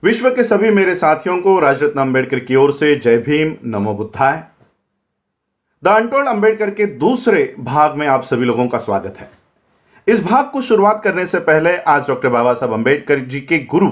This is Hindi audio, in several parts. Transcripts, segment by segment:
विश्व के सभी मेरे साथियों को राजरत्न अंबेडकर की ओर से जय भीम, नमो बुद्धाय। द अनटोल्ड अंबेडकर के दूसरे भाग में आप सभी लोगों का स्वागत है। इस भाग को शुरुआत करने से पहले आज डॉक्टर बाबा साहब अंबेडकर जी के गुरु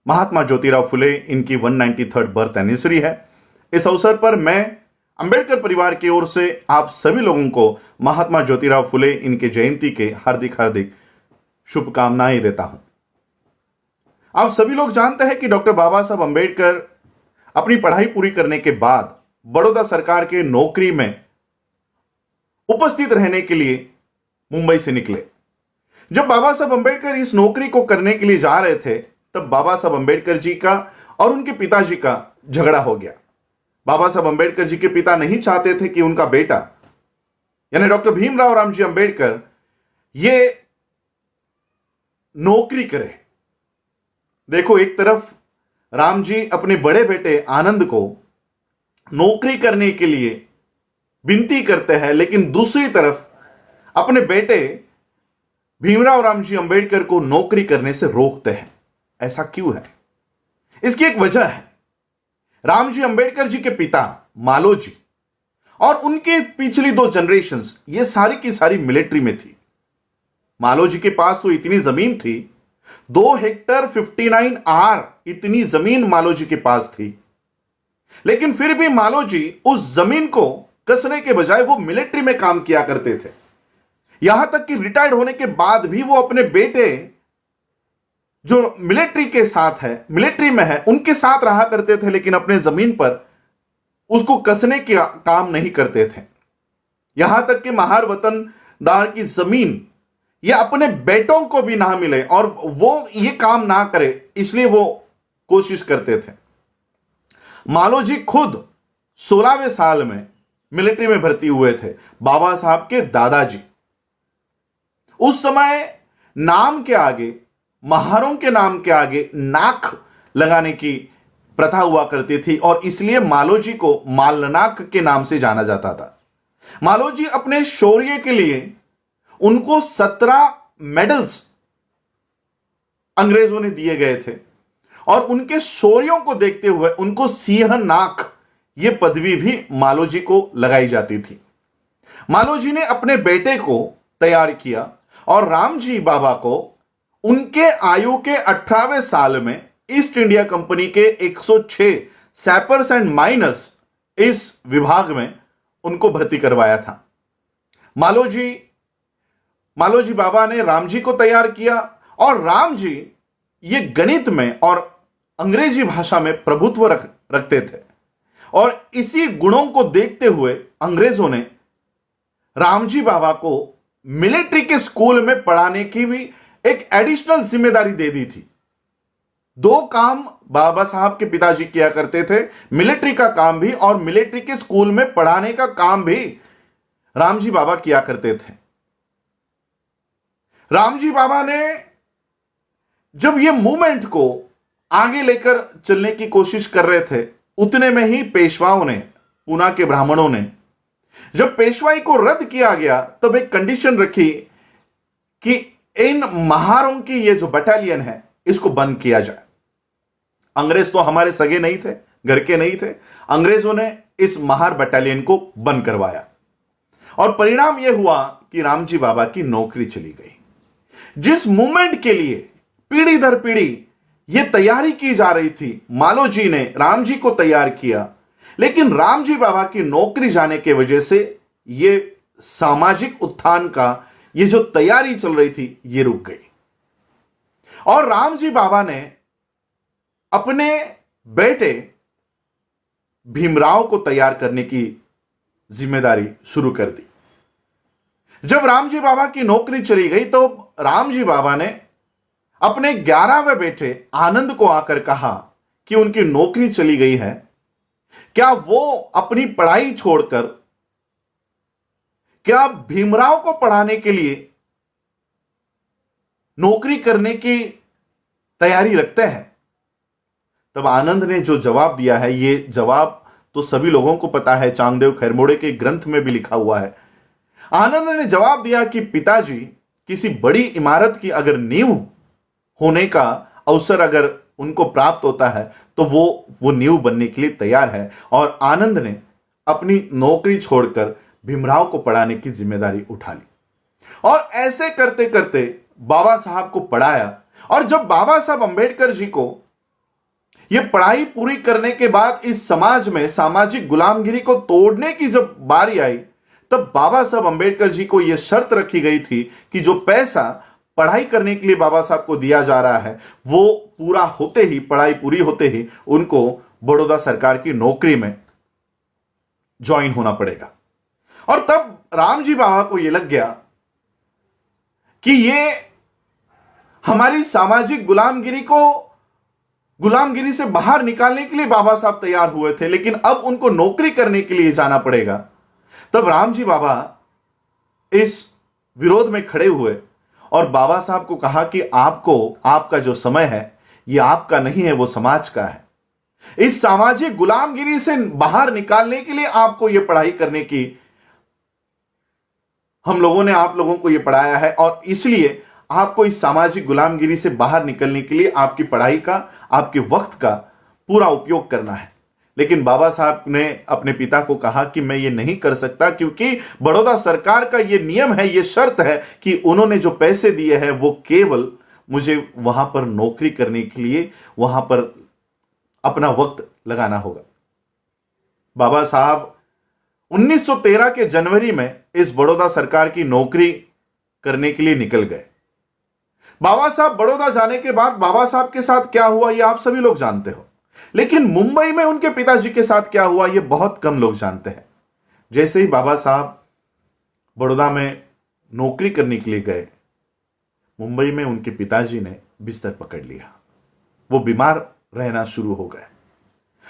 महात्मा ज्योतिराव फुले, इनकी 193rd बर्थ एनिवर्सरी है। इस अवसर पर मैं अंबेडकर परिवार की ओर से आप सभी लोगों को महात्मा ज्योतिराव फुले, इनके जयंती के हार्दिक हार्दिक शुभकामनाएं देता हूं। आप सभी लोग जानते हैं कि डॉक्टर बाबा साहब अंबेडकर अपनी पढ़ाई पूरी करने के बाद बड़ौदा सरकार के नौकरी में उपस्थित रहने के लिए मुंबई से निकले। जब बाबा साहब अंबेडकर इस नौकरी को करने के लिए जा रहे थे, तब बाबा साहब अंबेडकर जी का और उनके पिताजी का झगड़ा हो गया। बाबा साहब अंबेडकर जी के पिता नहीं चाहते थे कि उनका बेटा यानी डॉक्टर भीमराव रामजी अंबेडकर ये नौकरी करे। देखो, एक तरफ राम जी अपने बड़े बेटे आनंद को नौकरी करने के लिए विनती करते हैं, लेकिन दूसरी तरफ अपने बेटे भीमराव रामजी अंबेडकर को नौकरी करने से रोकते हैं। ऐसा क्यों है? इसकी एक वजह है। रामजी अंबेडकर जी के पिता मालोजी और उनके पिछली दो जनरेशंस ये सारी की सारी मिलिट्री में थी। मालोजी के पास तो इतनी जमीन थी, 2 हेक्टर 59 आर इतनी जमीन मालोजी के पास थी, लेकिन फिर भी मालोजी उस जमीन को कसने के बजाय वो मिलिट्री में काम किया करते थे। यहां तक कि रिटायर्ड होने के बाद भी वो अपने बेटे जो मिलिट्री के साथ है, मिलिट्री में है, उनके साथ रहा करते थे, लेकिन अपने जमीन पर उसको कसने का काम नहीं करते थे। यहां तक कि महार वतनदार की जमीन ये अपने बेटों को भी ना मिले और वो ये काम ना करे, इसलिए वो कोशिश करते थे। मालोजी खुद 16वें साल में मिलिट्री में भर्ती हुए थे। बाबा साहब के दादाजी उस समय नाम के आगे, महारों के नाम के आगे नाक लगाने की प्रथा हुआ करती थी और इसलिए मालोजी को मालनाक के नाम से जाना जाता था। मालोजी अपने शौर्य के लिए उनको 17 मेडल्स अंग्रेजों ने दिए गए थे और उनके शौर्यों को देखते हुए उनको सिंह नाक यह पदवी भी मालोजी को लगाई जाती थी। मालोजी ने अपने बेटे को तैयार किया और रामजी बाबा को उनके आयु के 18वें साल में ईस्ट इंडिया कंपनी के 106 सैपर्स एंड माइनर्स इस विभाग में उनको भर्ती करवाया था। मालोजी बाबा ने रामजी को तैयार किया और रामजी ये गणित में और अंग्रेजी भाषा में प्रभुत्व रखते थे और इसी गुणों को देखते हुए अंग्रेजों ने रामजी बाबा को मिलिट्री के स्कूल में पढ़ाने की भी एक एडिशनल जिम्मेदारी दे दी थी। 2 काम बाबा साहब के पिताजी किया करते थे, मिलिट्री का काम भी और मिलिट्री के स्कूल में पढ़ाने का काम भी रामजी बाबा किया करते थे। रामजी बाबा ने जब यह मूवमेंट को आगे लेकर चलने की कोशिश कर रहे थे, उतने में ही पेशवाओं ने, पूना के ब्राह्मणों ने, जब पेशवाई को रद्द किया गया तब एक कंडीशन रखी कि इन महारों की ये जो बटालियन है इसको बंद किया जाए। अंग्रेज तो हमारे सगे नहीं थे, घर के नहीं थे। अंग्रेजों ने इस महार बटालियन को बंद करवाया और परिणाम यह हुआ कि रामजी बाबा की नौकरी चली गई। जिस मूवमेंट के लिए पीढ़ी दर पीढ़ी यह तैयारी की जा रही थी, मालोजी ने रामजी को तैयार किया, लेकिन रामजी बाबा की नौकरी जाने के वजह से यह सामाजिक उत्थान का ये जो तैयारी चल रही थी ये रुक गई और रामजी बाबा ने अपने बेटे भीमराव को तैयार करने की जिम्मेदारी शुरू कर दी। जब रामजी बाबा की नौकरी चली गई तो रामजी बाबा ने अपने 11वें बेटे आनंद को आकर कहा कि उनकी नौकरी चली गई है, क्या वो अपनी पढ़ाई छोड़कर क्या भीमराव को पढ़ाने के लिए नौकरी करने की तैयारी रखते हैं? तब आनंद ने जो जवाब दिया है, ये जवाब तो सभी लोगों को पता है, चांगदेव खैरमोड़े के ग्रंथ में भी लिखा हुआ है। आनंद ने जवाब दिया कि पिताजी, किसी बड़ी इमारत की अगर नींव होने का अवसर अगर उनको प्राप्त होता है तो वो नींव बनने के लिए तैयार है। और आनंद ने अपनी नौकरी छोड़कर भीमराव को पढ़ाने की जिम्मेदारी उठा ली और ऐसे करते करते बाबा साहब को पढ़ाया। और जब बाबा साहब अंबेडकर जी को यह पढ़ाई पूरी करने के बाद इस समाज में सामाजिक गुलामगिरी को तोड़ने की जब बारी आई, तब बाबा साहब अंबेडकर जी को यह शर्त रखी गई थी कि जो पैसा पढ़ाई करने के लिए बाबा साहब को दिया जा रहा है वो पूरा होते ही, पढ़ाई पूरी होते ही उनको बड़ौदा सरकार की नौकरी में ज्वाइन होना पड़ेगा। और तब रामजी बाबा को यह लग गया कि ये हमारी सामाजिक गुलामगिरी से बाहर निकालने के लिए बाबा साहब तैयार हुए थे, लेकिन अब उनको नौकरी करने के लिए जाना पड़ेगा। तब रामजी बाबा इस विरोध में खड़े हुए और बाबा साहब को कहा कि आपका जो समय है यह आपका नहीं है, वो समाज का है। इस सामाजिक गुलामगिरी से बाहर निकालने के लिए आपको यह पढ़ाई करने की, हम लोगों ने आप लोगों को यह पढ़ाया है और इसलिए आपको इस सामाजिक गुलामगिरी से बाहर निकलने के लिए आपकी पढ़ाई का, आपके वक्त का पूरा उपयोग करना है। लेकिन बाबा साहब ने अपने पिता को कहा कि मैं ये नहीं कर सकता, क्योंकि बड़ौदा सरकार का ये नियम है, ये शर्त है कि उन्होंने जो पैसे दिए हैं वो केवल मुझे वहां पर नौकरी करने के लिए, वहां पर अपना वक्त लगाना होगा। बाबा साहब 1913 के जनवरी में इस बड़ौदा सरकार की नौकरी करने के लिए निकल गए। बाबा साहब बड़ौदा जाने के बाद बाबा साहब के साथ क्या हुआ ये आप सभी लोग जानते हो, लेकिन मुंबई में उनके पिताजी के साथ क्या हुआ ये बहुत कम लोग जानते हैं। जैसे ही बाबा साहब बड़ौदा में नौकरी करने के लिए गए, मुंबई में उनके पिताजी ने बिस्तर पकड़ लिया, वो बीमार रहना शुरू हो गए।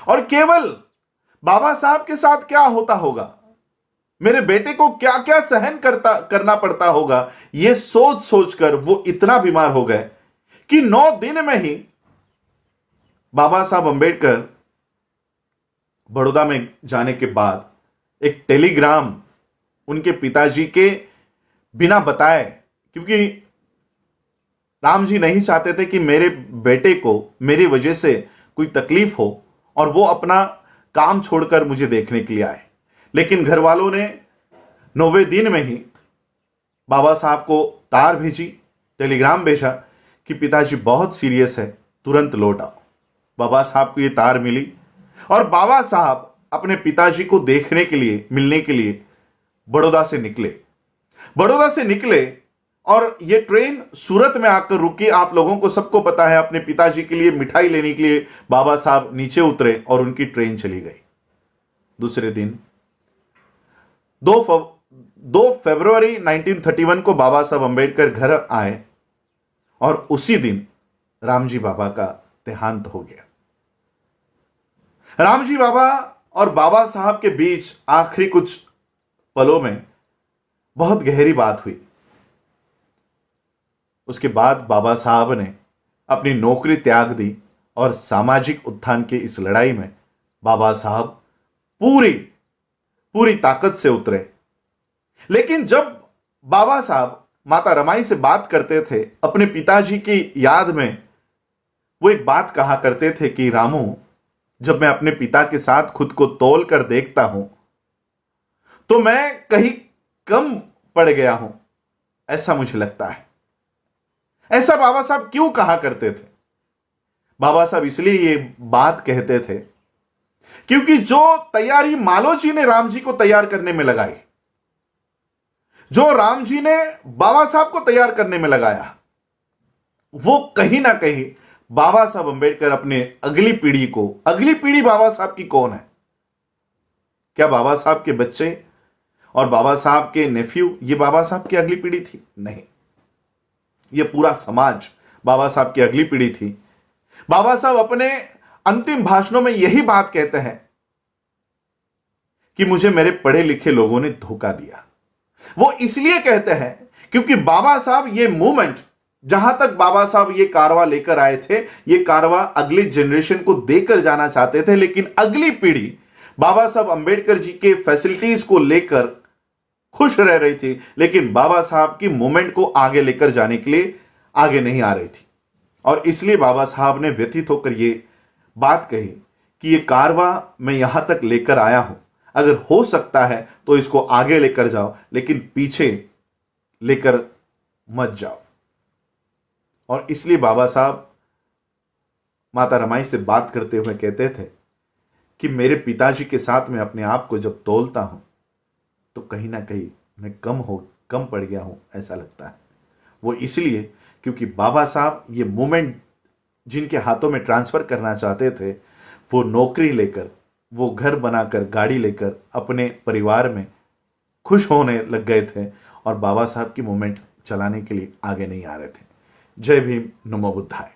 और केवल बाबा साहब के साथ क्या होता होगा, मेरे बेटे को क्या क्या सहन करना पड़ता होगा, यह सोच सोचकर वो इतना बीमार हो गए कि 9 दिन में ही बाबा साहब अंबेडकर बड़ौदा में जाने के बाद एक टेलीग्राम उनके पिताजी के बिना बताए, क्योंकि राम जी नहीं चाहते थे कि मेरे बेटे को मेरी वजह से कोई तकलीफ हो और वो अपना काम छोड़कर मुझे देखने के लिए आए, लेकिन घर वालों ने 9वें दिन में ही बाबा साहब को तार भेजी, टेलीग्राम भेजा कि पिताजी बहुत सीरियस है, तुरंत लौट आओ। बाबा साहब को ये तार मिली और बाबा साहब अपने पिताजी को देखने के लिए, मिलने के लिए बड़ौदा से निकले और ये ट्रेन सूरत में आकर रुकी। आप लोगों को सबको पता है, अपने पिताजी के लिए मिठाई लेने के लिए बाबा साहब नीचे उतरे और उनकी ट्रेन चली गई। दूसरे दिन 2 फरवरी 1931 को बाबा साहब अंबेडकर घर आए और उसी दिन रामजी बाबा का देहांत हो गया। रामजी बाबा और बाबा साहब के बीच आखिरी कुछ पलों में बहुत गहरी बात हुई। उसके बाद बाबा साहब ने अपनी नौकरी त्याग दी और सामाजिक उत्थान की इस लड़ाई में बाबा साहब पूरी ताकत से उतरे। लेकिन जब बाबा साहब माता रमाई से बात करते थे अपने पिताजी की याद में, वो एक बात कहा करते थे कि रामू, जब मैं अपने पिता के साथ खुद को तौल कर देखता हूं तो मैं कहीं कम पड़ गया हूं, ऐसा मुझे लगता है। ऐसा बाबा साहब क्यों कहा करते थे? बाबा साहब इसलिए ये बात कहते थे क्योंकि जो तैयारी मालोजी ने राम जी को तैयार करने में लगाई, जो राम जी ने बाबा साहब को तैयार करने में लगाया, वो कहीं ना कहीं बाबा साहब अंबेडकर अपने अगली पीढ़ी बाबा साहब की कौन है? क्या बाबा साहब के बच्चे और बाबा साहब के नेफ्यू ये बाबा साहब की अगली पीढ़ी थी? नहीं, ये पूरा समाज बाबा साहब की अगली पीढ़ी थी। बाबा साहब अपने अंतिम भाषणों में यही बात कहते हैं कि मुझे मेरे पढ़े लिखे लोगों ने धोखा दिया। वो इसलिए कहते हैं क्योंकि बाबा साहब ये मूवमेंट, जहां तक बाबा साहब ये कारवा लेकर आए थे, ये कारवा अगली जनरेशन को देकर जाना चाहते थे, लेकिन अगली पीढ़ी बाबा साहब अंबेडकर जी के फैसिलिटीज को लेकर खुश रह रही थी, लेकिन बाबा साहब की मूवमेंट को आगे लेकर जाने के लिए आगे नहीं आ रही थी। और इसलिए बाबा साहब ने व्यथित होकर ये बात कही कि ये कारवां मैं यहां तक लेकर आया हूं, अगर हो सकता है तो इसको आगे लेकर जाओ, लेकिन पीछे लेकर मत जाओ। और इसलिए बाबा साहब माता रमाई से बात करते हुए कहते थे कि मेरे पिताजी के साथ मैं अपने आप को जब तोलता हूं तो कहीं ना कहीं मैं कम पड़ गया हूं ऐसा लगता है। वो इसलिए क्योंकि बाबा साहब ये मोमेंट जिनके हाथों में ट्रांसफर करना चाहते थे, वो नौकरी लेकर, वो घर बनाकर, गाड़ी लेकर अपने परिवार में खुश होने लग गए थे और बाबा साहब की मूवमेंट चलाने के लिए आगे नहीं आ रहे थे। जय भीम, नमो बुद्धाय।